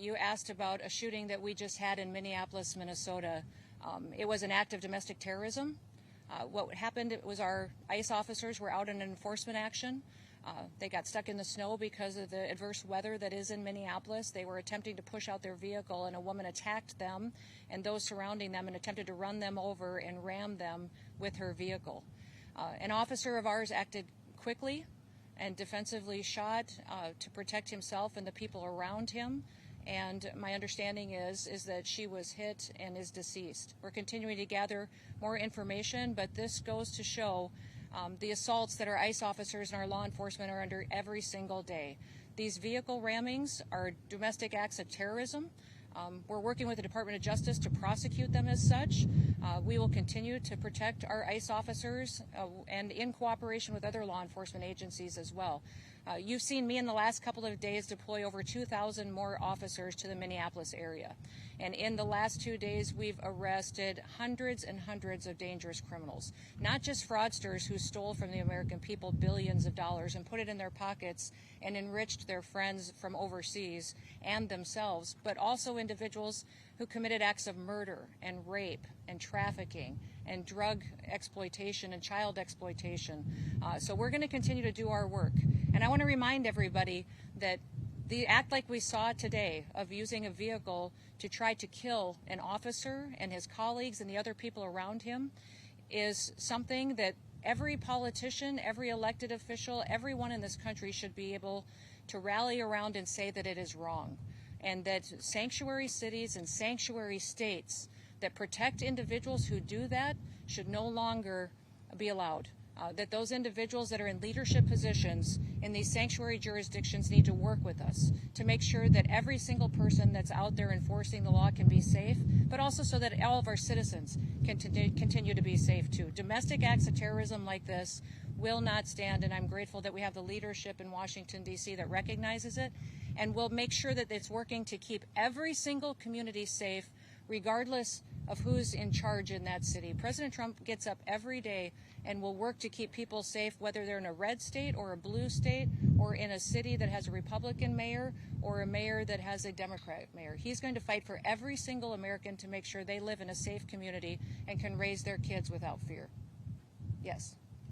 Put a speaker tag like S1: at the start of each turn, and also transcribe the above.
S1: You asked about a shooting that we just had in Minneapolis, Minnesota. It was an act of domestic terrorism. What happened was our ICE officers were out in an enforcement action. They got stuck in the snow because of the adverse weather that is in Minneapolis. They were attempting to push out their vehicle, and a woman attacked them and those surrounding them and attempted to run them over and ram them with her vehicle. An officer of ours acted quickly and defensively shot to protect himself and the people around him. And my understanding is that she was hit and is deceased. We're continuing to gather more information, but this goes to show the assaults that our ICE officers and our law enforcement are under every single day. These vehicle rammings are domestic acts of terrorism. We're working with the Department of Justice to prosecute them as such. We will continue to protect our ICE officers and in cooperation with other law enforcement agencies as well. You've seen me in the last couple of days deploy over 2,000 more officers to the Minneapolis area. And in the last 2 days, we've arrested hundreds and hundreds of dangerous criminals. Not just fraudsters who stole from the American people billions of dollars and put it in their pockets and enriched their friends from overseas and themselves, but also individuals who committed acts of murder and rape and trafficking and drug exploitation and child exploitation. So we're going to continue to do our work. And I want to remind everybody that the act like we saw today of using a vehicle to try to kill an officer and his colleagues and the other people around him is something that every politician, every elected official, everyone in this country should be able to rally around and say that it is wrong. And that sanctuary cities and sanctuary states that protect individuals who do that should no longer be allowed. That those individuals that are in leadership positions in these sanctuary jurisdictions need to work with us to make sure that every single person that's out there enforcing the law can be safe, but also so that all of our citizens can continue to be safe too. Domestic acts of terrorism like this will not stand, and I'm grateful that we have the leadership in Washington, D.C. that recognizes it, and will make sure that it's working to keep every single community safe, regardless of who's in charge in that city. President Trump gets up every day and will work to keep people safe, whether they're in a red state or a blue state or in a city that has a Republican mayor or a mayor that has a Democrat mayor. He's going to fight for every single American to make sure they live in a safe community and can raise their kids without fear. Yes.